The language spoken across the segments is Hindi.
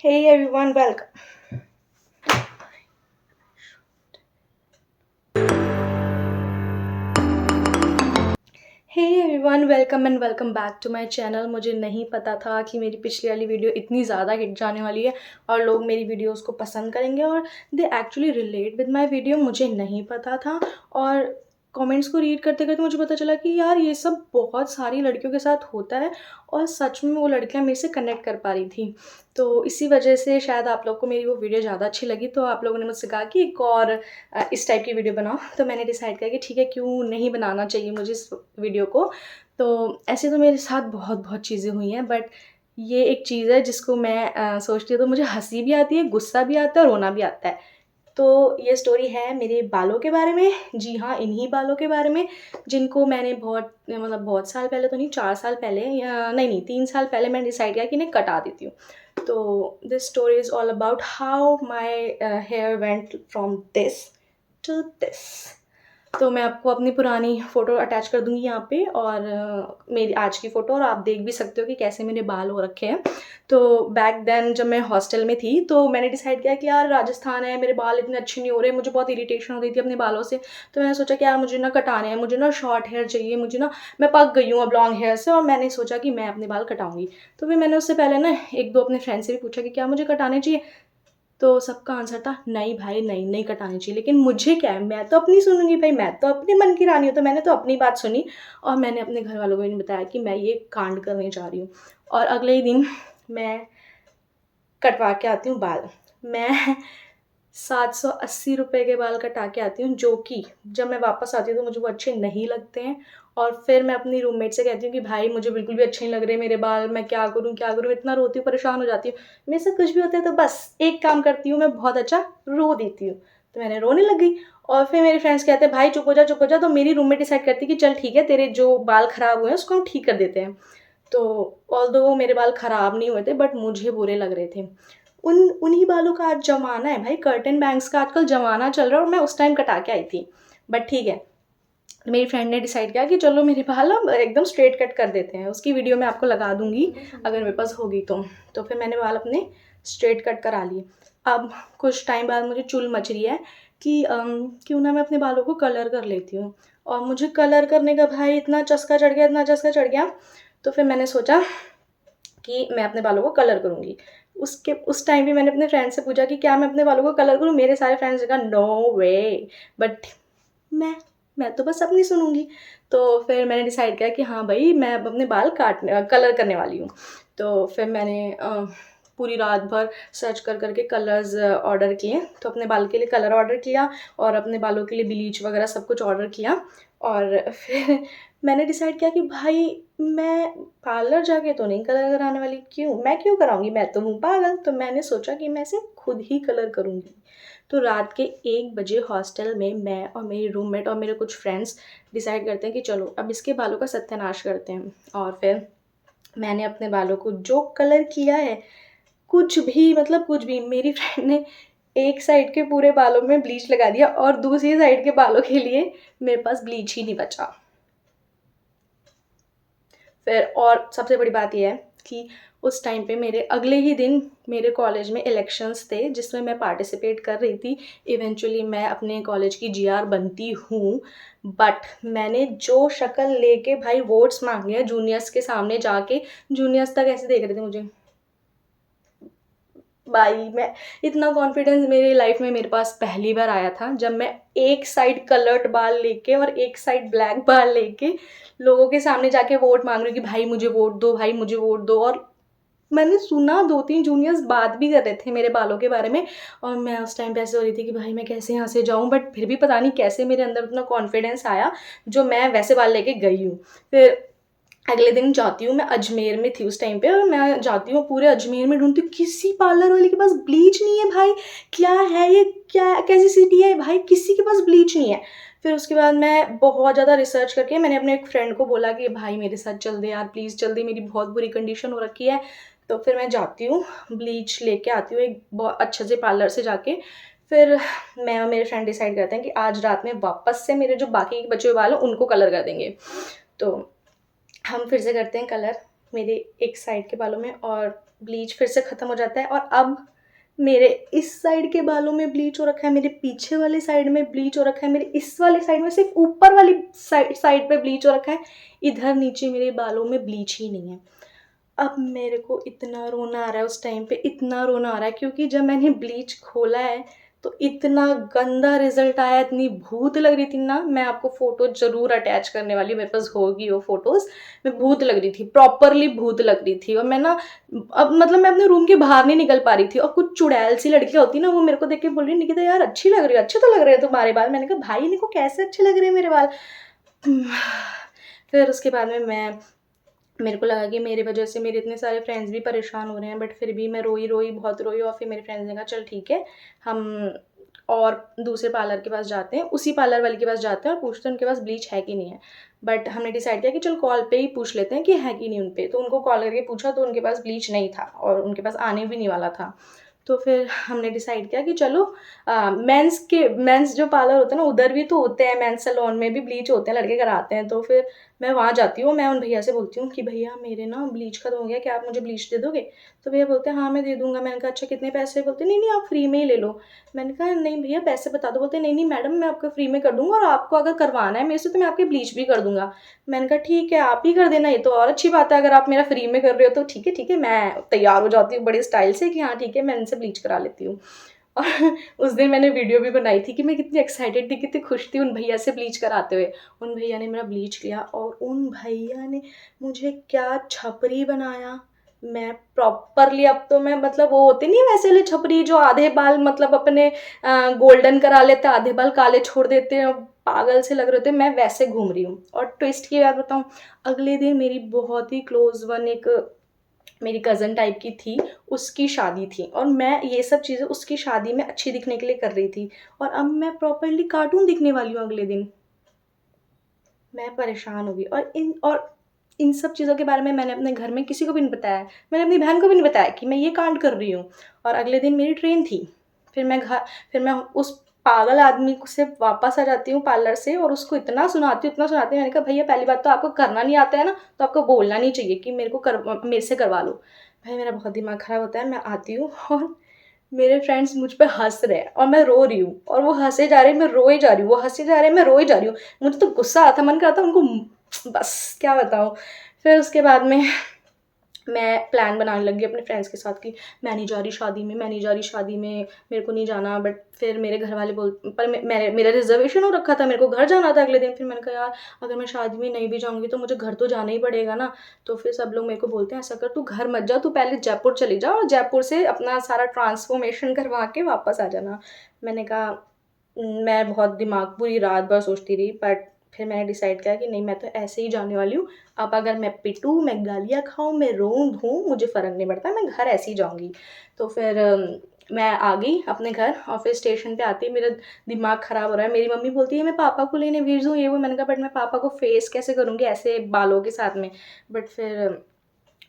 Hey everyone, welcome. Hey everyone, welcome and welcome back to my channel. मुझे नहीं पता था कि मेरी पिछली वाली वीडियो इतनी ज़्यादा हिट जाने वाली है और लोग मेरी वीडियोस को पसंद करेंगे और they actually relate with my video. मुझे नहीं पता था और कमेंट्स को रीड करते करते मुझे पता चला कि यार ये सब बहुत सारी लड़कियों के साथ होता है और सच में वो लड़कियां मेरे से कनेक्ट कर पा रही थी। तो इसी वजह से शायद आप लोग को मेरी वो वीडियो ज़्यादा अच्छी लगी, तो आप लोगों ने मुझसे कहा कि एक और इस टाइप की वीडियो बनाओ। तो मैंने डिसाइड किया कि ठीक है, क्यों नहीं बनाना चाहिए मुझे इस वीडियो को। तो ऐसे तो मेरे साथ बहुत बहुत चीज़ें हुई हैं, बट ये एक चीज़ है जिसको मैं सोचती हूँ तो मुझे हंसी भी आती है, गुस्सा भी आता है और रोना भी आता है। तो ये स्टोरी है मेरे बालों के बारे में। जी हाँ, इन्हीं बालों के बारे में जिनको मैंने बहुत साल पहले तो नहीं, 4 साल पहले या नहीं 3 साल पहले मैंने डिसाइड किया कि इन्हें कटा देती हूँ। तो this story is all about how my hair went from this to this. तो मैं आपको अपनी पुरानी फ़ोटो अटैच कर दूँगी यहाँ पे और मेरी आज की फ़ोटो, और आप देख भी सकते हो कि कैसे मेरे बाल हो रखे हैं। तो बैक देन जब मैं हॉस्टल में थी तो मैंने डिसाइड किया कि यार राजस्थान है, मेरे बाल इतने अच्छे नहीं हो रहे, मुझे बहुत इरिटेशन हो रही थी अपने बालों से। तो मैंने सोचा कि यार मुझे ना कटाने हैं, मुझे ना शॉर्ट हेयर चाहिए, मुझे ना, मैं पक गई हूँ अब लॉन्ग हेयर से, और मैंने सोचा कि मैं अपने बाल कटाऊँगी। तो फिर मैंने उससे पहले ना 1-2 अपने फ्रेंड से भी पूछा कि क्या मुझे कटाने चाहिए? तो सबका आंसर था नहीं भाई, नहीं, नहीं कटानी चाहिए। लेकिन मुझे क्या है, मैं तो अपनी सुनूँगी भाई, मैं तो अपने मन की रानी हूँ, तो मैंने तो अपनी बात सुनी और मैंने अपने घर वालों को भी नहीं बताया कि मैं ये कांड करने जा रही हूँ। और अगले ही दिन मैं कटवा के आती हूँ बाल। मैं 780 रुपये के बाल कटा के आती हूँ, जो कि जब मैं वापस आती हूँ तो मुझे वो अच्छे नहीं लगते हैं। और फिर मैं अपनी रूममेट से कहती हूँ कि भाई मुझे बिल्कुल भी अच्छे नहीं लग रहे मेरे बाल, मैं क्या करूँ क्या करूँ, इतना रोती हूँ, परेशान हो जाती हूँ। मेरे से कुछ भी होता है तो बस एक काम करती हूँ, मैं बहुत अच्छा रो देती हूँ। तो मैंने रोने लग गई और फिर मेरे फ्रेंड्स कहते हैं भाई चुप हो जा, चुप हो जा। तो मेरी रूममेट डिसाइड करती है कि चल ठीक है, तेरे जो बाल खराब हुए हैं उसको हम ठीक कर देते हैं। तो ऑल्दो मेरे बाल खराब नहीं हुए थे, बट मुझे बुरे लग रहे थे। उन्हीं बालों का आज ज़माना है भाई, कर्टन बैंग्स का आजकल ज़माना चल रहा है और मैं उस टाइम कटा के आई थी। बट ठीक है, मेरी फ्रेंड ने डिसाइड किया कि चलो मेरे बाल अब एकदम स्ट्रेट कट कर देते हैं। उसकी वीडियो मैं आपको लगा दूँगी अगर मेरे पास होगी तो। तो फिर मैंने बाल अपने स्ट्रेट कट करा लिए। अब कुछ टाइम बाद मुझे चुल मच रही है कि क्यों ना मैं अपने बालों को कलर कर लेती हूँ। और मुझे कलर करने का भाई इतना चस्का चढ़ गया, इतना चस्का चढ़ गया। तो फिर मैंने सोचा कि मैं अपने बालों को कलर करूँगी। उसके उस टाइम भी मैंने अपने फ्रेंड से पूछा कि क्या मैं अपने बालों को कलर करूँ? मेरे सारे फ्रेंड्स ने कहा नो वे। बट मैं मैं तो बस अपनी सुनूँगी। तो फिर मैंने डिसाइड किया कि हाँ भाई, मैं अब अपने बाल कलर करने वाली हूँ। तो फिर मैंने पूरी रात भर सर्च कर के कलर्स ऑर्डर किए। तो अपने बाल के लिए कलर ऑर्डर किया और अपने बालों के लिए ब्लीच वगैरह सब कुछ ऑर्डर किया। और फिर मैंने डिसाइड किया कि भाई मैं पार्लर जाके तो नहीं कलर कराने वाली, मैं क्यों कराऊँगी, मैं तो हूँ पागल। तो मैंने सोचा कि मैं इसे खुद ही कलर करूँगी। तो रात के 1 बजे हॉस्टल में मैं और मेरी रूममेट और मेरे कुछ फ्रेंड्स डिसाइड करते हैं कि चलो अब इसके बालों का सत्यानाश करते हैं। और फिर मैंने अपने बालों को जो कलर किया है, कुछ भी मतलब कुछ भी, मेरी फ्रेंड ने एक साइड के पूरे बालों में ब्लीच लगा दिया और दूसरी साइड के बालों के लिए मेरे पास ब्लीच ही नहीं बचा। फिर और सबसे बड़ी बात ये है कि उस टाइम पे मेरे अगले ही दिन मेरे कॉलेज में इलेक्शंस थे जिसमें मैं पार्टिसिपेट कर रही थी। इवेंचुअली मैं अपने कॉलेज की जीआर बनती हूँ। बट मैंने जो शक्ल लेके भाई वोट्स मांगे हैं जूनियर्स के सामने जाके, जूनियर्स तक ऐसे देख रहे थे मुझे। भाई मैं, इतना कॉन्फिडेंस मेरी लाइफ में मेरे पास पहली बार आया था जब मैं एक साइड कलर्ड बाल लेके और एक साइड ब्लैक बाल लेके लोगों के सामने जाके वोट मांग रही हूँ कि भाई मुझे वोट दो, भाई मुझे वोट दो। और मैंने सुना 2-3 जूनियर्स बात भी कर रहे थे मेरे बालों के बारे में और मैं उस टाइम पे ऐसे हो रही थी कि भाई मैं कैसे यहाँ से जाऊँ। बट फिर भी पता नहीं कैसे मेरे अंदर उतना कॉन्फिडेंस आया, जो मैं वैसे बाल लेके गई हूँ। फिर अगले दिन जाती हूँ, मैं अजमेर में थी उस टाइम पे, और मैं जाती हूँ पूरे अजमेर में ढूंढती हूँ, किसी पार्लर वाले के पास ब्लीच नहीं है भाई। क्या है ये, क्या कैसी सिटी है भाई, किसी के पास ब्लीच नहीं है। फिर उसके बाद मैं बहुत ज़्यादा रिसर्च करके मैंने अपने एक फ्रेंड को बोला कि भाई मेरे साथ चल दे यार, प्लीज़ चल दे, मेरी बहुत बुरी कंडीशन हो रखी है। तो फिर मैं जाती हूँ, ब्लीच लेके आती हूँ एक बहुत अच्छे से पार्लर से जाके। फिर मैं और मेरे फ्रेंड डिसाइड करते हैं कि आज रात में वापस से मेरे जो बाकी के बचे हुए बाल हैं उनको कलर कर देंगे। तो हम फिर से करते हैं कलर मेरे एक साइड के बालों में, और ब्लीच फिर से ख़त्म हो जाता है और अब मेरे इस साइड के बालों में ब्लीच हो रखा है, मेरे पीछे वाली साइड में ब्लीच हो रखा है, मेरे इस वाली साइड में सिर्फ ऊपर वाली साइड पे ब्लीच हो रखा है, इधर नीचे मेरे बालों में ब्लीच ही नहीं है। अब मेरे को इतना रोना आ रहा है उस टाइम पे, इतना रोना आ रहा है क्योंकि जब मैंने ब्लीच खोला है तो इतना गंदा रिजल्ट आया, इतनी भूत लग रही थी ना। मैं आपको फ़ोटो ज़रूर अटैच करने वाली हूँ, मेरे पास होगी वो फ़ोटोज़। मैं भूत लग रही थी, प्रॉपरली भूत लग रही थी। और मैं ना अब मतलब मैं अपने रूम के बाहर नहीं निकल पा रही थी और कुछ चुड़ैल सी लड़कियाँ होती ना, वो मेरे को देख के बोल रही निकिता यार अच्छी लग रही है, अच्छे तो लग रहे हैं तुम्हारे बाल। मैंने कहा भाई इनको कैसे अच्छे लग रहे हैं मेरे बाल। फिर उसके बाद में मेरे को लगा कि मेरी वजह से मेरे इतने सारे फ्रेंड्स भी परेशान हो रहे हैं, बट फिर भी मैं रोई बहुत रोई। और फिर मेरे फ्रेंड्स ने कहा चल ठीक है, हम और दूसरे पार्लर के पास जाते हैं, उसी पार्लर वाले के पास जाते हैं और पूछते हैं उनके पास ब्लीच है कि नहीं है। बट हमने डिसाइड किया कि चल कॉल पे ही पूछ लेते हैं कि है कि नहीं उन पे। तो उनको कॉल करके पूछा तो उनके पास ब्लीच नहीं था और उनके पास आने भी नहीं वाला था। तो फिर हमने डिसाइड किया कि चलो मेंस जो पार्लर होता है ना, उधर भी तो होते हैं, मेंस सैलून में भी ब्लीच होते हैं, लड़के कराते हैं। तो फिर मैं वहाँ जाती हूँ, मैं उन भैया से बोलती हूँ कि भैया मेरे ना ब्लीच खत्म हो गया, क्या आप मुझे ब्लीच दे दोगे? तो भैया बोलते हैं हाँ मैं दे दूँगा। मैंने कहा अच्छा कितने पैसे? बोलते नहीं आप फ्री में ही ले लो। मैंने कहा नहीं भैया पैसे बता दो। बोलते नहीं मैडम मैं आपको फ्री में कर दूँगा और आपको अगर करवाना है मेरे से तो मैं आपकी ब्लीच भी कर दूँगा। मैंने कहा ठीक है आप ही कर देना, ये तो और अच्छी बात है, अगर आप मेरा फ्री में कर रहे हो तो ठीक है। मैं तैयार हो जाती हूँ बड़े स्टाइल से कि हाँ ठीक है मैं इनसे ब्लीच करा लेती हूँ। और उस दिन मैंने वीडियो भी बनाई थी कि मैं कितनी एक्साइटेड थी, कितनी खुश थी उन भैया से ब्लीच कराते हुए। उन भैया ने मेरा ब्लीच लिया और उन भैया ने मुझे क्या छपरी बनाया। मैं प्रॉपरली अब तो मैं मतलब वो होते नहीं वैसे वाले छपरी जो आधे बाल मतलब अपने गोल्डन करा लेते, आधे बाल काले छोड़ देते हैं, पागल से लग रहे थे, मैं वैसे घूम रही हूँ। और ट्विस्ट की बात बताऊँ, अगले दिन मेरी बहुत ही क्लोज वन एक मेरी कज़न टाइप की थी, उसकी शादी थी और मैं ये सब चीज़ें उसकी शादी में अच्छी दिखने के लिए कर रही थी और अब मैं प्रॉपरली कार्टून दिखने वाली हूँ अगले दिन। मैं परेशान हो गई और इन सब चीज़ों के बारे में मैंने अपने घर में किसी को भी नहीं बताया। मैंने अपनी बहन को भी नहीं बताया कि मैं ये कांड कर रही हूँ। और अगले दिन मेरी ट्रेन थी। फिर मैं घर फिर मैं उस पागल आदमी को से वापस आ जाती हूँ पार्लर से और उसको इतना सुनाती हूँ। मैंने कहा भैया पहली बात तो आपको करना नहीं आता है ना, तो आपको बोलना नहीं चाहिए कि मेरे से करवा लो। भाई मेरा बहुत दिमाग ख़राब होता है। मैं आती हूँ और मेरे फ्रेंड्स मुझ पे हँस रहे हैं और मैं रो रही हूँ और वो हँसे जा रहे हैं, मैं रोए जा रही हूँ, वो हँसे जा रहे हैं, मैं रोए जा रही हूँ। मुझे तो गुस्सा आता, मन करता उनको बस क्या बताऊँ। फिर उसके बाद में मैं प्लान बनाने लगी अपने फ्रेंड्स के साथ कि मैं नहीं जा रही शादी में, मैं नहीं जा रही शादी में, मेरे को नहीं जाना। बट फिर मेरे घर वाले पर मेरा रिजर्वेशन हो रखा था, मेरे को घर जाना था अगले दिन। फिर मैंने कहा यार अगर मैं शादी में नहीं भी जाऊँगी तो मुझे घर तो जाना ही पड़ेगा ना। तो फिर सब लोग मेरे को बोलते हैं ऐसा कर तू घर मत जा, तू पहले जयपुर चली जा और जयपुर से अपना सारा ट्रांसफॉर्मेशन करवा के वापस आ जाना। मैंने कहा मैं बहुत दिमाग पूरी रात भर सोचती रही, बट फिर मैंने डिसाइड किया कि नहीं मैं तो ऐसे ही जाने वाली हूँ। अब अगर मैं पिटूँ, मैं गालियाँ खाऊँ, मैं रोऊँ धोऊँ, मुझे फ़र्क नहीं पड़ता, मैं घर ऐसे ही जाऊँगी। तो फिर मैं आ गई अपने घर और फिर स्टेशन पे आते ही मेरा दिमाग ख़राब हो रहा है। मेरी मम्मी बोलती है मैं पापा को लेने भेज दूँ ये वो। मैंने कहा बट मैं पापा को फेस कैसे करूँगी ऐसे बालों के साथ में। बट फिर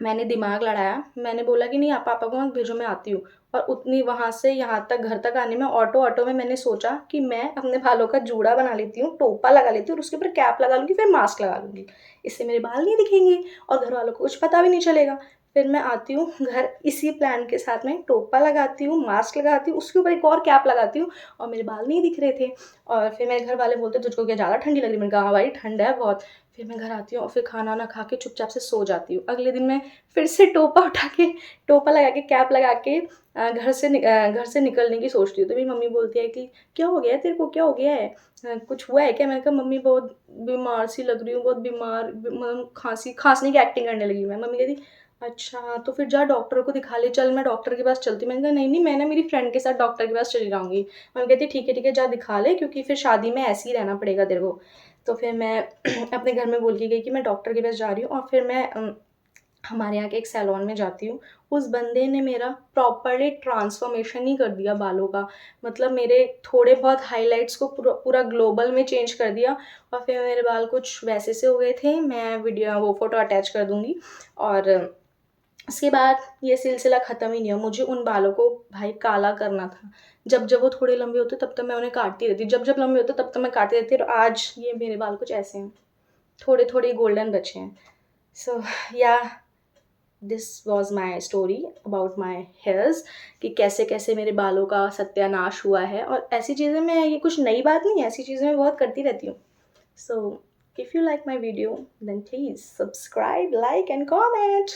मैंने दिमाग लड़ाया, मैंने बोला कि नहीं आप पापा को मत भेजो, मैं आती हूँ। और उतनी वहाँ से यहाँ तक घर तक आने में ऑटो में मैंने सोचा कि मैं अपने बालों का जूड़ा बना लेती हूँ, टोपा लगा लेती हूँ और उसके ऊपर कैप लगा लूँगी, फिर मास्क लगा लूँगी। इससे मेरे बाल नहीं दिखेंगे और घर वालों को कुछ पता भी नहीं चलेगा। फिर मैं आती हूँ घर इसी प्लान के साथ में, टोपा लगाती हूँ, मास्क लगाती हूँ, उसके ऊपर एक और कैप लगाती हूँ और मेरे बाल नहीं दिख रहे थे। और फिर मेरे घर वाले बोलते तुझको क्या ज़्यादा ठंडी लग रही है? मैंने कहा हाँ भाई ठंड है बहुत। फिर मैं घर आती हूँ और फिर खाना वाना खा के चुपचाप से सो जाती हूँ। अगले दिन मैं फिर से टोपा लगा के कैप लगा के घर से निकलने की सोचती हूँ। तो मेरी मम्मी बोलती है कि क्या हो गया है तेरे को, क्या हो गया है? कुछ हुआ है क्या? मैंने कहा मम्मी बहुत बीमार सी लग रही हूँ, बहुत बीमार, मतलब खाँसने की एक्टिंग करने लगी मैं। मम्मी कहती अच्छा तो फिर जा डॉक्टर को दिखा ले, चल मैं डॉक्टर के पास चलती हूँ। मैंने कहा नहीं मैं ना मेरी फ्रेंड के साथ डॉक्टर के पास चली जाऊँगी। मम्मी कहती ठीक है जा दिखा ले, क्योंकि फिर शादी में ऐसे ही रहना पड़ेगा तेरे को। तो फिर मैं अपने घर में बोल के गई कि मैं डॉक्टर के पास जा रही हूँ और फिर मैं हमारे यहाँ के एक सैलून में जाती हूँ। उस बंदे ने मेरा प्रॉपर्ली ट्रांसफॉर्मेशन ही कर दिया बालों का। मतलब मेरे थोड़े बहुत हाइलाइट्स को पूरा ग्लोबल में चेंज कर दिया और फिर मेरे बाल कुछ वैसे से हो गए थे। मैं वो फ़ोटो अटैच कर दूँगी। और उसके बाद ये सिलसिला ख़त्म ही नहीं हुआ। मुझे उन बालों को भाई काला करना था। जब वो थोड़े लंबे होते तब तक मैं उन्हें काटती रहती, जब लंबे होते तब तक मैं काटती रहती और आज ये मेरे बाल कुछ ऐसे हैं, थोड़े-थोड़े गोल्डन बचे हैं। सो या this was my story about my hairs, कि कैसे कैसे मेरे बालों का सत्यानाश हुआ है। और ऐसी चीज़ें मैं, ये कुछ नई बात नहीं है, ऐसी चीज़ें मैं बहुत करती रहती हूँ। So if you like my video then please subscribe, like and comment.